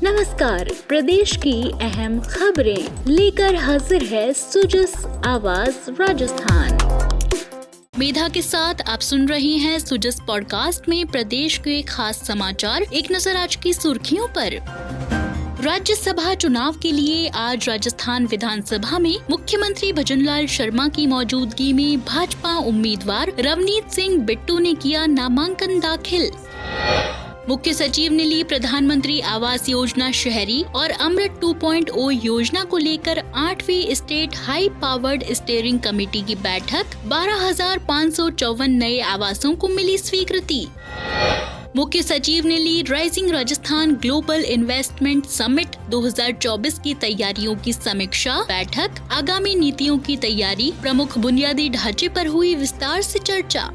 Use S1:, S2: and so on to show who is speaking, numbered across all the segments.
S1: नमस्कार, प्रदेश की अहम खबरें लेकर हाजिर है सुजस आवाज राजस्थान। मेधा के साथ आप सुन रहे हैं सुजस पॉडकास्ट में प्रदेश के खास समाचार। एक नजर आज की सुर्खियों पर। राज्यसभा चुनाव के लिए आज राजस्थान विधानसभा में मुख्यमंत्री भजनलाल शर्मा की मौजूदगी में भाजपा उम्मीदवार रवनीत सिंह बिट्टू ने किया नामांकन दाखिल। मुख्य सचिव ने ली प्रधानमंत्री आवास योजना शहरी और अमृत 2.0 योजना को लेकर 8वीं state high powered steering committee की बैठक। 12,554 नए आवासों को मिली स्वीकृति। मुख्य सचिव ने ली rising Rajasthan global investment summit 2024 की तैयारियों की समीक्षा बैठक। आगामी नीतियों की तैयारी, प्रमुख बुनियादी ढांचे पर हुई विस्तार से चर्चा।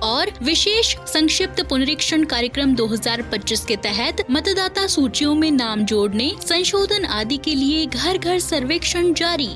S1: और विशेष संक्षिप्त पुनरीक्षण कार्यक्रम 2025 के तहत मतदाता सूचियों में नाम जोड़ने, संशोधन आदि के लिए घर घर सर्वेक्षण जारी।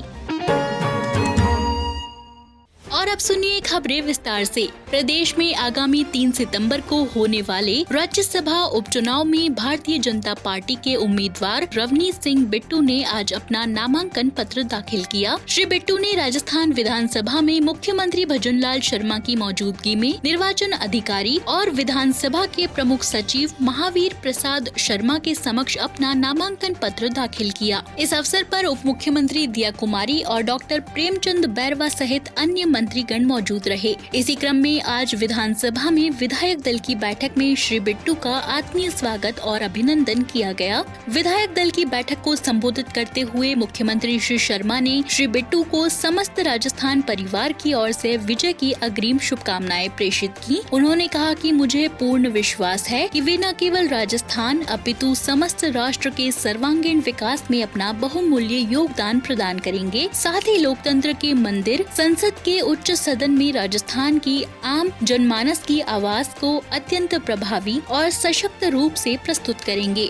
S1: और अब सुनिए खबरें विस्तार से। प्रदेश में आगामी 3 सितंबर को होने वाले राज्यसभा उपचुनाव में भारतीय जनता पार्टी के उम्मीदवार रवनीत सिंह बिट्टू ने आज अपना नामांकन पत्र दाखिल किया। श्री बिट्टू ने राजस्थान विधानसभा में मुख्यमंत्री भजनलाल शर्मा की मौजूदगी में निर्वाचन अधिकारी और विधानसभा के प्रमुख सचिव महावीर प्रसाद शर्मा के समक्ष अपना नामांकन पत्र दाखिल किया। इस अवसर पर उप मुख्यमंत्री दिया कुमारी और डॉक्टर प्रेमचंद बैरवा सहित अन्य मंत्रीगण मौजूद रहे। इसी क्रम में आज विधानसभा में विधायक दल की बैठक में श्री बिट्टू का आत्मीय स्वागत और अभिनंदन किया गया। विधायक दल की बैठक को संबोधित करते हुए मुख्यमंत्री श्री शर्मा ने श्री बिट्टू को समस्त राजस्थान परिवार की ओर से विजय की अग्रिम शुभकामनाएं प्रेषित की। उन्होंने कहा कि मुझे पूर्ण विश्वास है कि वे न केवल राजस्थान अपितु समस्त राष्ट्र के सर्वांगीण विकास में अपना बहुमूल्य योगदान प्रदान करेंगे। साथ ही लोकतंत्र के मंदिर संसद के उच्च सदन में राजस्थान की आम जनमानस की आवाज को अत्यंत प्रभावी और सशक्त रूप से प्रस्तुत करेंगे।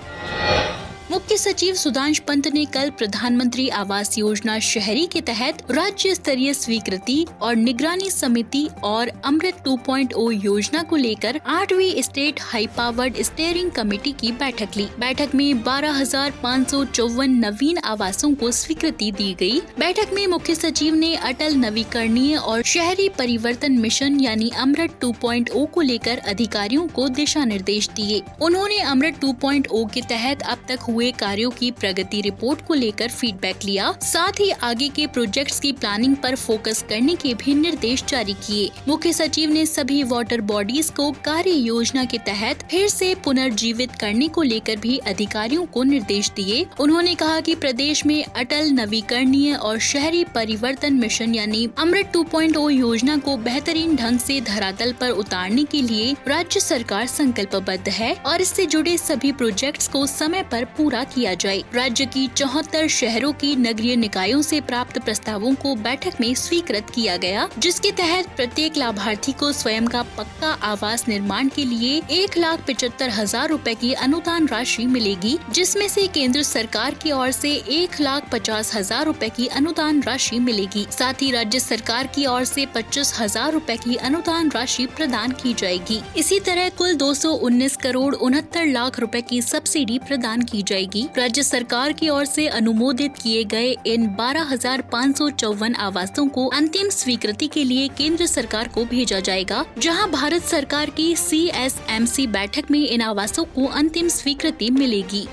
S1: मुख्य सचिव सुधांशु पंत ने कल प्रधानमंत्री आवास योजना शहरी के तहत राज्य स्तरीय स्वीकृति और निगरानी समिति और अमृत 2.0 योजना को लेकर 8वीं state high powered steering committee की बैठक ली। बैठक में 12,554 नवीन आवासों को स्वीकृति दी गई। बैठक में मुख्य सचिव ने अटल नवीकरणीय और शहरी परिवर्तन मिशन यानी अमृत 2.0 को लेकर अधिकारियों को दिशा निर्देश दिए। उन्होंने अमृत 2.0 के तहत अब तक हुए कार्यों की प्रगति रिपोर्ट को लेकर फीडबैक लिया। साथ ही आगे के प्रोजेक्ट्स की प्लानिंग पर फोकस करने के भी निर्देश जारी किए। मुख्य सचिव ने सभी वाटर बॉडीज को कार्य योजना के तहत फिर से पुनर्जीवित करने को लेकर भी अधिकारियों को निर्देश दिए। उन्होंने कहा कि प्रदेश में अटल नवीकरणीय और शहरी परिवर्तन मिशन यानी अमृत 2.0 योजना को बेहतरीन ढंग से धरातल पर उतारने के लिए राज्य सरकार संकल्पबद्ध है और इससे जुड़े सभी प्रोजेक्ट्स को समय पर पूरा किया जाए। राज्य की 74 शहरों की नगरीय निकायों से प्राप्त प्रस्तावों को बैठक में स्वीकृत किया गया, जिसके तहत प्रत्येक लाभार्थी को स्वयं का पक्का आवास निर्माण के लिए 1,75,000 रूपए की अनुदान राशि मिलेगी, जिसमें से केंद्र सरकार की ओर से 1,50,000 रूपए की अनुदान राशि मिलेगी। साथ ही राज्य सरकार की ओर से 25,000 रूपए की अनुदान राशि प्रदान की जाएगी। इसी तरह कुल 219 करोड़ 69 लाख रूपए की सब्सिडी प्रदान की जाएगी। राज्य सरकार की ओर से अनुमोदित किए गए इन 12,554 आवासों को अंतिम स्वीकृति के लिए केंद्र सरकार को भेजा जाएगा, जहां भारत सरकार की CSMC बैठक में इन आवासों को अंतिम स्वीकृति मिलेगी।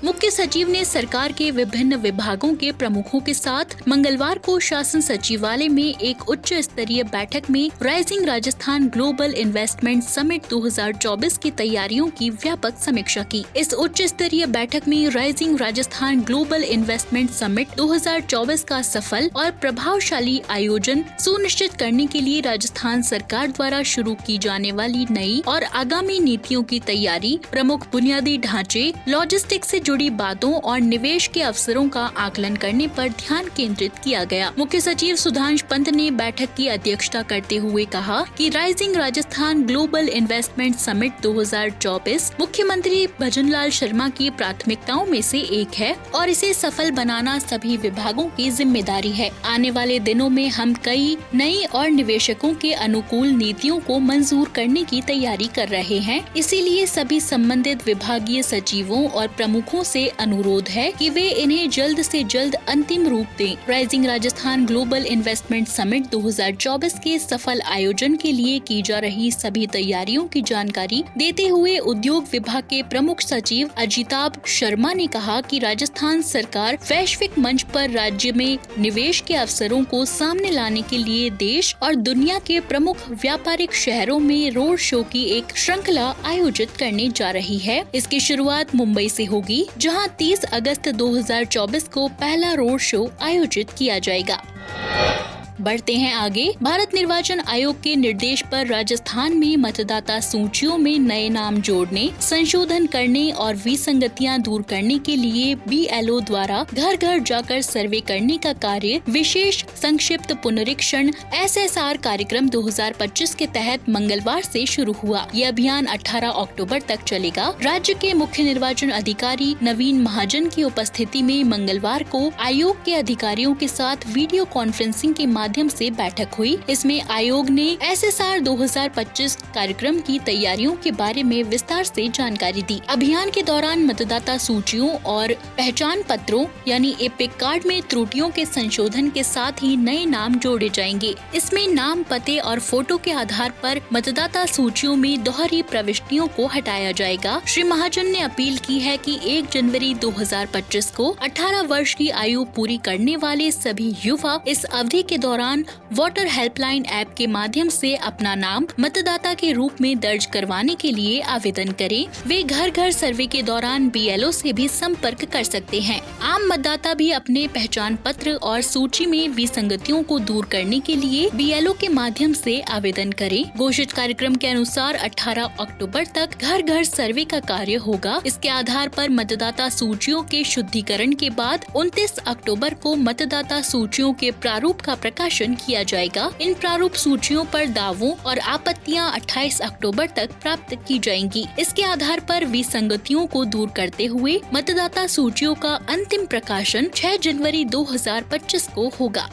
S1: मुख्य सचिव ने सरकार के विभिन्न विभागों के प्रमुखों के साथ मंगलवार को शासन सचिवालय में एक उच्च स्तरीय बैठक में rising Rajasthan global investment summit 2024 की तैयारियों की व्यापक समीक्षा की। इस उच्च स्तरीय बैठक में rising Rajasthan global investment summit 2024 का सफल और प्रभावशाली आयोजन सुनिश्चित करने के लिए राजस्थान सरकार द्वारा शुरू की जाने वाली नई और आगामी नीतियों की तैयारी, प्रमुख बुनियादी ढांचे, लॉजिस्टिक्स से जुड़ी बातों और निवेश के अवसरों का आकलन करने पर ध्यान केंद्रित किया गया। मुख्य सचिव सुधांश पंत ने बैठक की अध्यक्षता करते हुए कहा कि rising Rajasthan global investment summit 2024 मुख्यमंत्री भजनलाल शर्मा की प्राथमिकताओं में से एक है और इसे सफल बनाना सभी विभागों की जिम्मेदारी है। आने वाले दिनों में हम कई नई और निवेशकों के अनुकूल नीतियों को मंजूर करने की तैयारी कर रहे हैं। इसीलिए सभी संबंधित विभागीय सचिवों और प्रमुखों से अनुरोध है कि वे इन्हें जल्द से जल्द अंतिम रूप दें। Rising Rajasthan global investment summit 2024 के सफल आयोजन के लिए की जा रही सभी तैयारियों की जानकारी देते हुए उद्योग विभाग के प्रमुख सचिव अजिताभ शर्मा ने कहा कि राजस्थान सरकार वैश्विक मंच पर राज्य में निवेश के अवसरों को सामने लाने के लिए देश और दुनिया के प्रमुख व्यापारिक शहरों में रोड शो की एक श्रृंखला आयोजित करने जा रही है। इसकी शुरुआत मुंबई से होगी, जहां 30 अगस्त 2024 को पहला रोड शो आयोजित किया जाएगा। बढ़ते हैं आगे। भारत निर्वाचन आयोग के निर्देश पर राजस्थान में मतदाता सूचियों में नए नाम जोड़ने, संशोधन करने और विसंगतियां दूर करने के लिए BLO द्वारा घर घर जाकर सर्वे करने का कार्य विशेष संक्षिप्त पुनरीक्षण SSR कार्यक्रम 2025 के तहत मंगलवार से शुरू हुआ। ये अभियान 18 अक्टूबर तक चलेगा। राज्य के मुख्य निर्वाचन अधिकारी नवीन महाजन की उपस्थिति में मंगलवार को आयोग के अधिकारियों के साथ वीडियो कॉन्फ्रेंसिंग के माध्यम से बैठक हुई। इसमें आयोग ने SSR 2025 कार्यक्रम की तैयारियों के बारे में विस्तार से जानकारी दी। अभियान के दौरान मतदाता सूचियों और पहचान पत्रों यानी एपिक कार्ड में त्रुटियों के संशोधन के साथ ही नए नाम जोड़े जाएंगे। इसमें नाम, पते और फोटो के आधार पर मतदाता सूचियों में दोहरी प्रविष्टियों को हटाया जाएगा। श्री महाजन ने अपील की है कि 1 जनवरी 2025 को 18 वर्ष की आयु पूरी करने वाले सभी युवा इस अवधि के दौरान वोटर हेल्पलाइन ऐप के माध्यम से अपना नाम मतदाता के रूप में दर्ज करवाने के लिए आवेदन करें। वे घर घर सर्वे के दौरान BLO से भी संपर्क कर सकते हैं। आम मतदाता भी अपने पहचान पत्र और सूची में विसंगतियों को दूर करने के लिए BLO के माध्यम से आवेदन करें। घोषित कार्यक्रम के अनुसार 18 अक्टूबर तक घर घर सर्वे का कार्य होगा। इसके आधार पर मतदाता सूचियों के शुद्धिकरण के बाद 29 अक्टूबर को मतदाता सूचियों के प्रारूप का प्रकाशन किया जाएगा। इन प्रारूप सूचियों पर दावों और आपत्तियां 28 अक्टूबर तक प्राप्त की जाएंगी। इसके आधार पर विसंगतियों को दूर करते हुए मतदाता सूचियों का अंतिम प्रकाशन 6 जनवरी 2025 को होगा।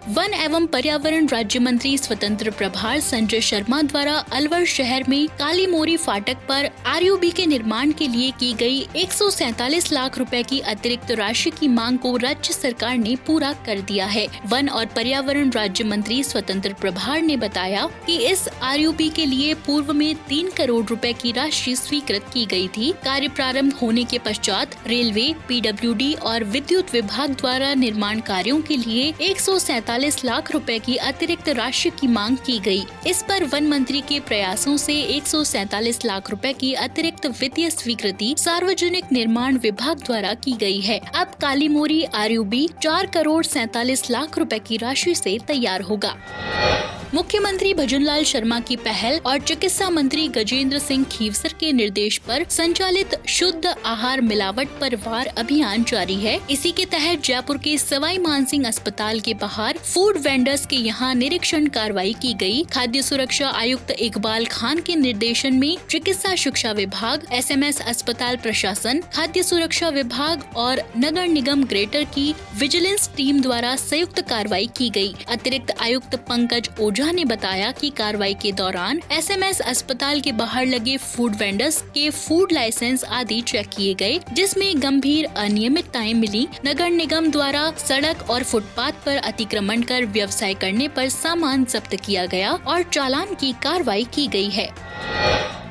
S1: वन एवं पर्यावरण राज्य मंत्री स्वतंत्र प्रभार संजय शर्मा द्वारा अलवर शहर में काली मोरी फाटक पर RUB के निर्माण के लिए की गई 147 लाख रुपए की अतिरिक्त राशि की मांग को राज्य सरकार ने पूरा कर दिया है। वन और पर्यावरण राज्य मंत्री स्वतंत्र प्रभार ने बताया कि इस RUB के लिए पूर्व में 3 करोड़ रुपए की राशि स्वीकृत की गई थी। कार्य प्रारंभ होने के पश्चात रेलवे, PWD और विद्युत विभाग द्वारा निर्माण कार्यों के लिए 147 लाख रुपए की अतिरिक्त राशि की मांग की गई। इस पर वन मंत्री के प्रयासों से 147 लाख रुपए की अतिरिक्त वित्तीय स्वीकृति सार्वजनिक निर्माण विभाग द्वारा की गई है। अब काली मोरी RUB 4 करोड़ 47 लाख रुपए की राशि से तैयार होगा। मुख्यमंत्री भजनलाल शर्मा की पहल और चिकित्सा मंत्री गजेंद्र सिंह खीवसर के निर्देश पर संचालित शुद्ध आहार मिलावट पर वार अभियान जारी है। इसी के तहत जयपुर के सवाई मानसिंह अस्पताल के बाहर फूड वेंडर्स के यहां निरीक्षण कार्रवाई की गई। खाद्य सुरक्षा आयुक्त इकबाल खान के निर्देशन में चिकित्सा शिक्षा विभाग, SMS अस्पताल प्रशासन, खाद्य सुरक्षा विभाग और नगर निगम ग्रेटर की विजिलेंस टीम द्वारा संयुक्त कार्रवाई की गई। अतिरिक्त आयुक्त पंकज ओझा ने बताया कि कार्रवाई के दौरान SMS अस्पताल के बाहर लगे फूड वेंडर्स के फूड लाइसेंस आदि चेक किए गए, जिसमें गंभीर अनियमितताएं मिली। नगर निगम द्वारा सड़क और फुटपाथ पर अतिक्रमण कर व्यवसाय करने पर सामान जब्त किया गया और चालान की कार्रवाई की गई है।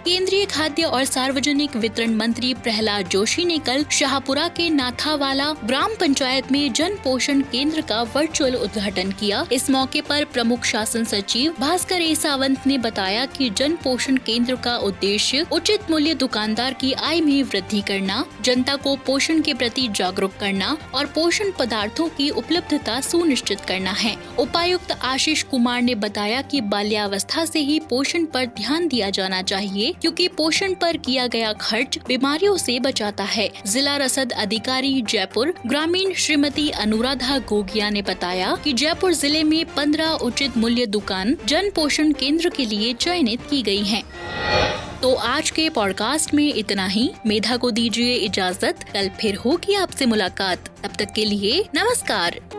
S1: केंद्रीय खाद्य और सार्वजनिक वितरण मंत्री प्रहलाद जोशी ने कल शाहपुरा के नाथावाला ग्राम पंचायत में जन पोषण केंद्र का वर्चुअल उद्घाटन किया। इस मौके पर प्रमुख शासन सचिव भास्कर ए सावंत ने बताया कि जन पोषण केंद्र का उद्देश्य उचित मूल्य दुकानदार की आय में वृद्धि करना, जनता को पोषण के प्रति जागरूक करना और पोषण पदार्थों की उपलब्धता सुनिश्चित करना है। उपायुक्त आशीष कुमार ने बताया कि बाल्यावस्था से ही पोषण पर ध्यान दिया जाना चाहिए। क्योंकि पोषण पर किया गया खर्च बीमारियों से बचाता है। जिला रसद अधिकारी जयपुर ग्रामीण श्रीमती अनुराधा गोगिया ने बताया कि जयपुर जिले में 15 उचित मूल्य दुकान जन पोषण केंद्र के लिए चयनित की गई हैं। तो आज के पॉडकास्ट में इतना ही। मेधा को दीजिए इजाजत, कल फिर होगी आपसे मुलाकात। तब तक के लिए नमस्कार।